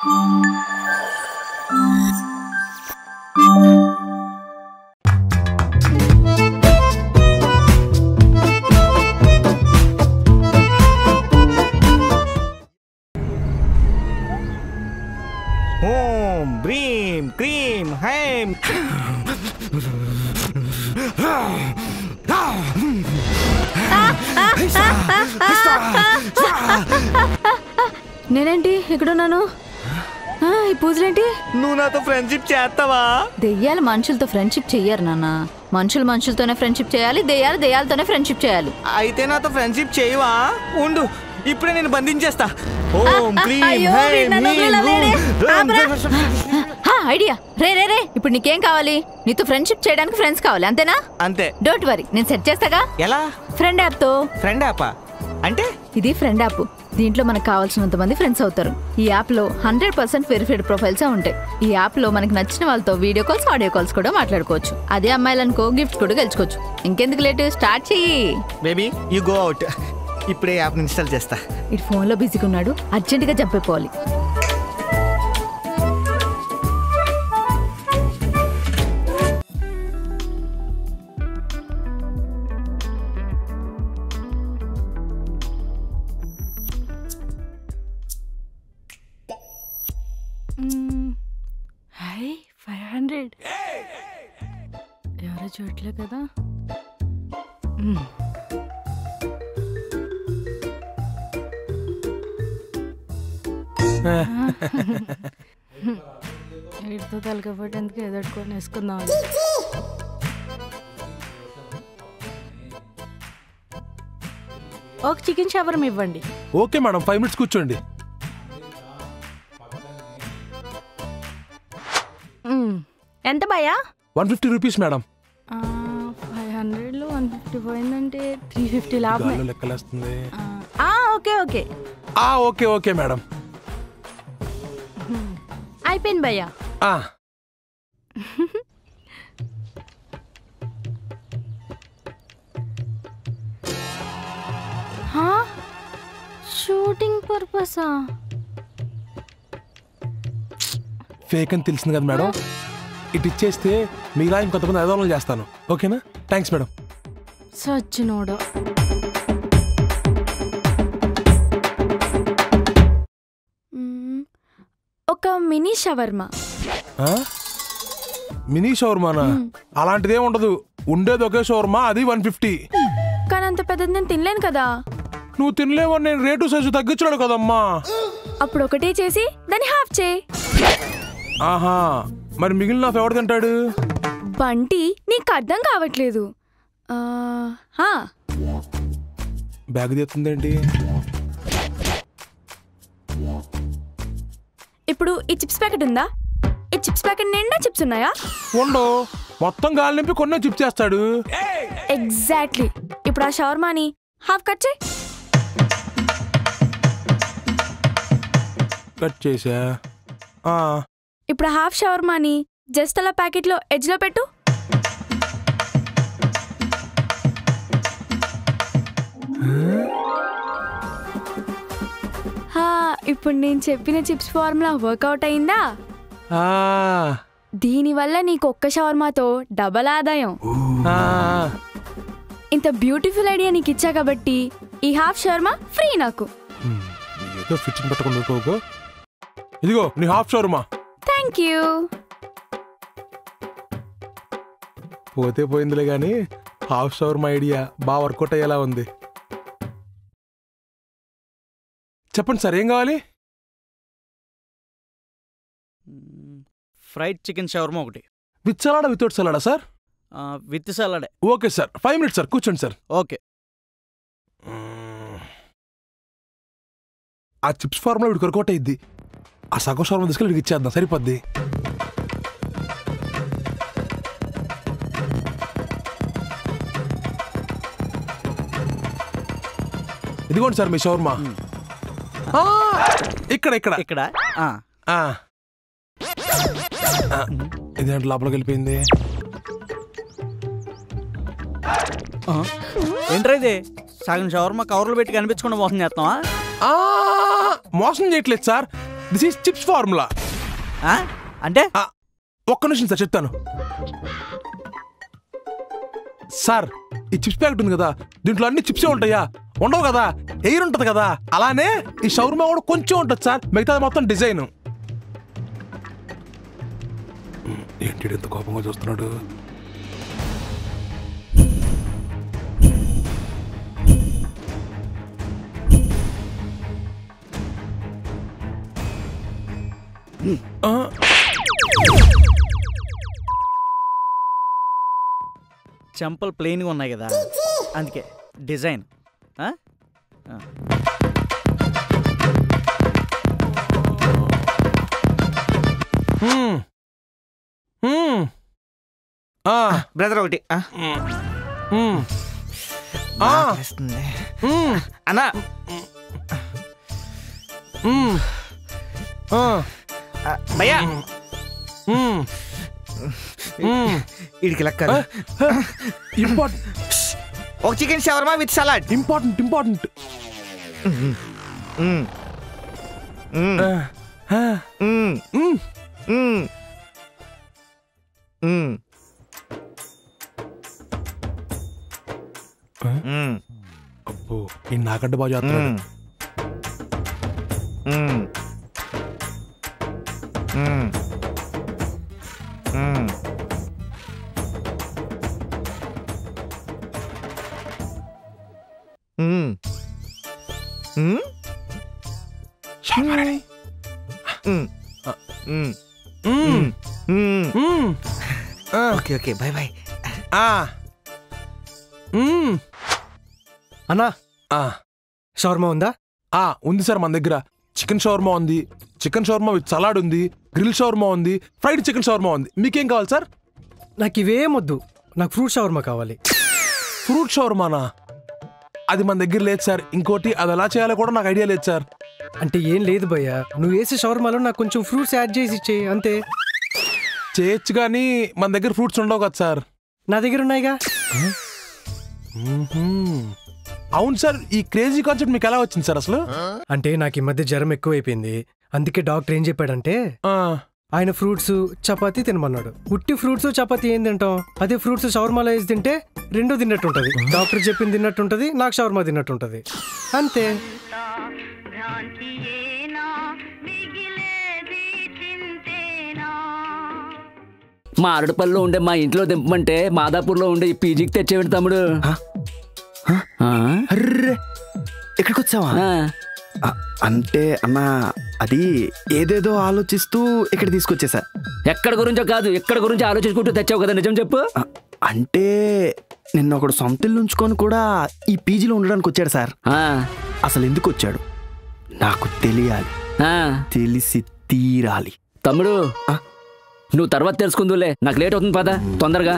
ఓం బ్రీం cream హైం. నేనేంటి ఇక్కడున్నాను? ఈ పూజలేంటి? నువ్వు నాతో ఫ్రెండ్షిప్ చేస్తావా? దెయ్యాలు మనుషులతో ఫ్రెండ్షిప్ చెయ్యరు నాన్న. మనుషులు మనుషులతోనే ఫ్రెండ్షిప్ చేయాలి, దెయ్యాలు దెయ్యాలతోనే ఫ్రెండ్షిప్ చేయాలి. అయితే నాతో ఫ్రెండ్షిప్ చేయవా? ఉండు, ఇప్పుడే నేను బంధించేస్తా. ఓం క్లీం ఐడియా. రే రే రే, ఇప్పుడు నీకేం కావాలి? నీతో ఫ్రెండ్షిప్ చేయడానికి ఫ్రెండ్స్ కావాలి, అంతేనా? అంతే. డోంట్ వరీ, నేను సెట్ చేస్తాగా. ఎలా? ఫ్రెండ్ యాప్ తో. ఫ్రెండ్ యాపా అంటే? ఇది ఫ్రెండ్ యాప్. దీంట్లో మనకు కావాల్సినంత మంది ఫ్రెండ్స్ అవుతారు. ఈ యాప్ లో 100% వెరిఫైడ్ ప్రొఫైల్స్ ఉంటాయి. ఈ యాప్ లో మనకి నచ్చిన వాళ్ళతో వీడియో కాల్స్, ఆడియో కాల్స్ కూడా మాట్లాడుకోవచ్చు. అదే అమ్మాయిలనుకో గిఫ్ట్ కూడా గెలుచుకోవచ్చు. ఇంకెందుకు లేట్, స్టార్ట్ చెయ్యి. Baby you go out. ఇప్పుడే యాప్ ఇన్స్టాల్ చేస్తా. ఇటు ఫోన్ లో బిజీగా ఉన్నాడు, అర్జెంట్ గా చంపైపోవాలి. హై 500 ఎవరో చూడలే కదా. వీటితో తలకపోతే ఎందుకు ఎదుర్కొని వేసుకుందాం. ఒక చికెన్ షవర్మ ఇవ్వండి. ఓకే మేడం, 5 minutes కూర్చోండి. ఎంత భయ్యా? 150 రూపీస్ మేడం. 500లో 150 పోయిందంటే 350 లాభం. లెక్కలేస్తుంది. Okay okay okay okay madam. అయిపోయింది భయ్యా. షూటింగ్ పర్పసా? ఫేక్ అని తెలిసింది కదా మేడం. ఇటు ఇచ్చేస్తే మీలా ఇంకొంతమంది ఐదోళనలు చేస్తాను. ఓకేనా? Thanks madam. సచ్చినోడా. ఒక మినీ షవర్మా. మినీ షవర్మానా? అలాంటిదే ఉండదు. ఉండేది ఒకే షవర్మా, అది 150. కానీ అంత పెద్దది నేను తినలేను కదా. నువ్వు తినలేవని నేను రేటు సైజు తగ్గించాడు కదమ్మా. అప్పుడు ఒకటే చేసి దాన్ని హాఫ్ చేయి. ఆహా, మరి మిగిలిన ఎవడు తింటాడు? బంటి, నీకు అర్థం కావట్లేదు. బ్యాగ్ తీస్తుందేంటి? ఇప్పుడు ఈ చిప్స్ ప్యాకెట్ ఉందా? ఈ చిప్స్ ప్యాకెట్ నిండా చిప్స్ ఉన్నాయా? ఉండో, మొత్తం గాలి నింపి కొన్నే చిప్స్ చేస్తాడు. ఎగ్జాక్ట్లీ. ఇప్పుడు ఆ షవర్మాని హాఫ్ కట్ చేయి. కట్ చేసా. ఇప్పుడు హాఫ్ షవర్మాని జస్ట్ అలా ప్యాకెట్ లో ఎడ్జ్ లో పెట్టు. ఇప్పుడు నేను చెప్పిన చిప్స్ ఫార్ములా వర్కౌట్ అయిందా? దీనివల్ల నీకు ఒక్క షవర్మాతో డబల్ ఆదాయం. ఇంత బ్యూటిఫుల్ ఐడియా నీకు ఇచ్చా కాబట్టి ఈ హాఫ్ షవర్మా ఫ్రీ నాకు. ఇదిగో నీ హాఫ్ షవర్మా. Thank you. పోతే పోయిందిలే గానీ హాఫ్ షవర్మా ఐడియా బాగా వర్కౌట్ అయ్యేలా ఉంది. చెప్పండి సార్, ఏం కావాలి? ఫ్రైడ్ చికెన్ షవర్మా ఒకటి. విత్ సలాడా వితౌట్ సలాడా సార్? విత్ సలాడే. ఓకే సార్, 5 minutes సార్, కూర్చోండి సార్. ఓకే. ఆ చిప్స్ ఫార్ములా వీడికి వర్కౌట్ అయ్యిద్ది. ఆ సగం షవర్మా తీసుకెళ్ళి వీడికి ఇచ్చేద్దాం, సరిపోద్ది. ఇదిగోండి సార్ మీ షవర్మా. ఇక్కడ ఇక్కడ ఇక్కడ. ఇదేంటి లోపలికి వెళ్ళిపోయింది? ఏంట్రా ఇది? సగం షవర్మా కవర్లు పెట్టి కనిపించకుండా మోసం చేస్తావా? మోసం చేయట్లేదు sir, this is chips formula. అంటే ఒక్క నిమిషం సార్ చెప్తాను. సార్ ఈ చిప్స్ ప్యాకెట్ ఉంది కదా, దీంట్లో అన్ని చిప్సే ఉంటాయా? ఉండవు కదా, ఎయిర్ ఉంటుంది కదా. అలానే ఈ షవర్మా కూడా కొంచెం ఉంటుంది సార్, మిగతాది మొత్తం డిజైన్. ఏంటి ఎంత కోపంగా చూస్తున్నాడు? చెంపలు ప్లెయిన్గా ఉన్నాయి కదా, అందుకే డిజైన్. బ్రదర్ ఒకటి అన్నా. భయ్యా ఇడికి లెక్క ఒక chicken shawarma with salad. Important. అబ్బో ఈ నాకంటే బాగా చేస్తున్నాడు. Okay okay bye bye. అన్నా షవర్మా ఉందా? ఉంది సార్ మన దగ్గర. చికెన్ షవర్మా ఉంది, చికెన్ షవర్మా విత్ సలాడ్ ఉంది, గ్రిల్ షవర్మా ఉంది, ఫ్రైడ్ చికెన్ షవర్మా ఉంది. మీకేం కావాలి సార్? నాకు ఇవేం వద్దు, నాకు ఫ్రూట్ షవర్మా కావాలి. ఫ్రూట్ షవర్మానా? అది మన దగ్గర లేదు సార్. ఇంకోటి అది ఎలా చేయాలో కూడా నాకు ఐడియా లేదు సార్. అంటే ఏం లేదు భయ్యా, నువ్వు వేసే షవర్మాలో నాకు కొంచెం ఫ్రూట్స్ యాడ్ చేసి ఇచ్చేయి అంతే. చేయొచ్చు కానీ మన దగ్గర ఫ్రూట్స్ ఉండవు కదా సార్. నా దగ్గర ఉన్నాయిగా. అవును సార్, ఈ క్రేజీ కాన్సెప్ట్ మీకు ఎలా వచ్చింది సార్ అసలు? అంటే నాకు ఈ మధ్య జ్వరం ఎక్కువైపోయింది, అందుకే డాక్టర్ ఏం చెప్పాడంటే ఆయన ఫ్రూట్స్ చపాతీ తినమన్నాడు. ఉట్టి ఫ్రూట్స్ చపాతీ ఏం తింటాం, అదే ఫ్రూట్స్ షవర్మాలో వేసి తింటే రెండో తిన్నట్టుంటది. డాక్టర్ చెప్పింది తిన్నట్టుంటది, నాకు షవర్మా తిన్నట్టుంటది అంతే. మా అరటిపల్లిలో ఉండే మా ఇంట్లో దింపమంటే మాదాపూర్లో ఉండే ఈ పీజీకి తెచ్చేవాడు తమ్ముడు. ఎక్కడికి వచ్చావా? అంటే అన్నా అది ఏదేదో ఆలోచిస్తూ ఇక్కడ తీసుకొచ్చేసా. ఎక్కడ గురించో కాదు, ఎక్కడ గురించి ఆలోచించుకుంటూ తెచ్చావు కదా, నిజం చెప్పు. అంటే నిన్న ఒకడు సొంత ఇల్లు ఉంచుకొని కూడా ఈ పీజీలో ఉండడానికి వచ్చాడు సార్. అసలు ఎందుకు వచ్చాడు నాకు తెలియాలి, తెలిసి తీరాలి. తమ్ముడు నువ్వు తర్వాత తెలుసుకుందులే, నాకు లేట్ అవుతుంది పద తొందరగా.